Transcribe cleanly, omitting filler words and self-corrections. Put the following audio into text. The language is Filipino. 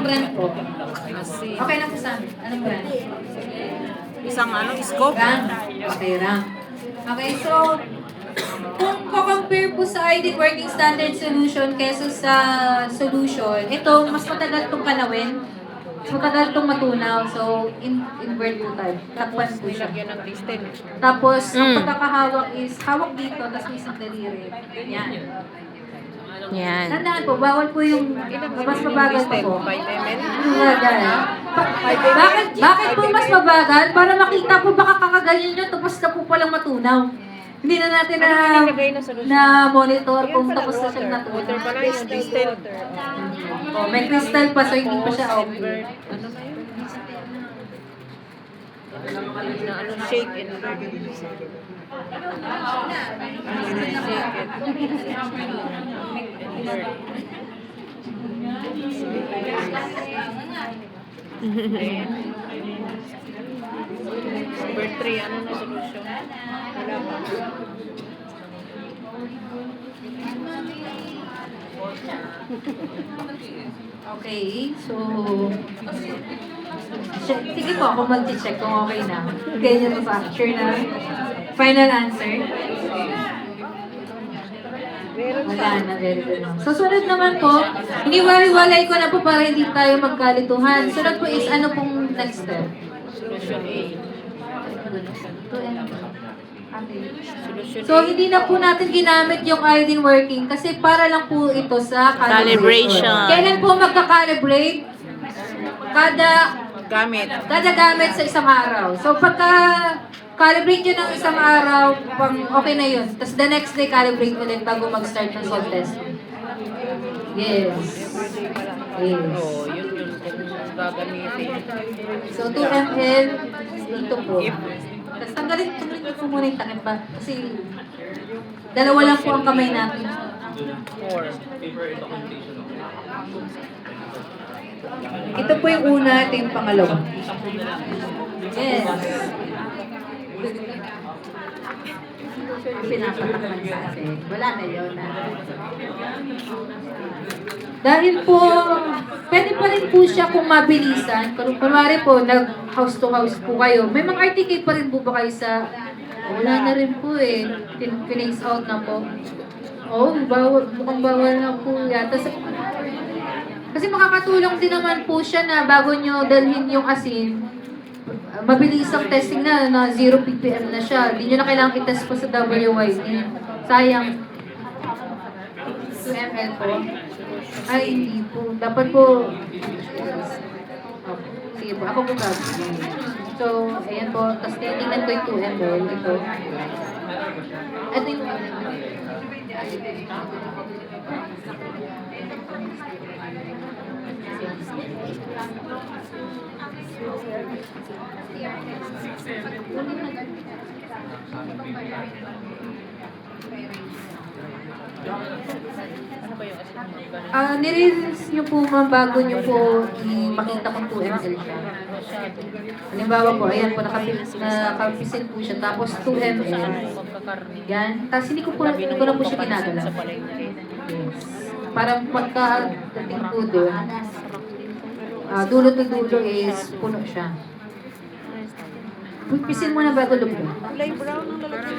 brand po? Kasi, Okay na po sa amin. Anong brand? isang scope. Rank. Okay, rank. Okay, so, kung compare po sa ID Working Standard Solution kesa sa solution, ito, mas matagal itong panawin. Mas matagal itong matunaw. So, invert po tayo. Takpan po siya. Nilagyan ng distel. Tapos, ang pagkakahawak is, hawak dito, tapos may isang daliri. Yan. Yan. Tandaan po, bawal po yung mas mabagal pa po. 5 ml. Bakit po mas mabagal? Para makita po baka kakaganyan nyo, tapos na po palang matunaw. Hindi na natin na monitor kung tapos na siyang natunaw. Water pala yung distel. Oh, may crystal pa, so hindi pa siya okay. Ano na yun? Na shake and Number 3, ano na solusyon? Wala pa. Okay, so... Sige po, ako mag-check kung okay na. Ganyan pa, sure na. Final answer. Wala na, very good. So, sunod naman po, iniwari-walay ko na po para hindi tayo magkalituhan. Sunod po is ano pong next step? Solution A. So, hindi na po natin ginamit yung iodine working kasi para lang po ito sa calibration. Kailan po magka-calibrate? Kada gamit sa isang araw. So, pagka calibrate nyo ng isang araw, okay na yun. Tapos the next day, calibrate ulit bago mag-start ng salt test. Yes. Yes. Oh, yun gagamitin. So, 2 ml dito po. Tapos tanggalin po muna yung takip ba? Kasi dalawa lang po ang kamay natin. 4. Ito po yung una, ito yung pangalawa. Yes. Pinapatakman sa atin. Wala na yun. Dahil po, pwede pa rin po siya kung mabilisan. Kunwari po, nag-house to house po kayo. May mga RTK pa rin po ba kayo sa... Wala na rin po eh. Pinase out na po. Oh, mukhang bawal na po yata. Kasi makakatulong din naman po siya na bago nyo dalhin yung asin, mabilis ang testing na 0 ppm na siya. Hindi nyo na kailangan i-test pa sa WYD. Sayang. 2 ml po. Ay, hindi po. Dapat po... Sige po, ako po gagawin. So, ayan po. Tapos tingnan ko yung 2 ml. Ito. Ito yung... nire-release nyo po ma'am bago nyo po makita kung 2 ml siya. Halimbawa po, ayan po, nakapisil po siya. Tapos 2 ml. Yan. Tapos hindi ko na po siya ginagala. Yes. Para pagka-dating po doon, dulo to dulo is puno siya. Pisil mo na bago lumbo. Kulay brown ang lalagyan.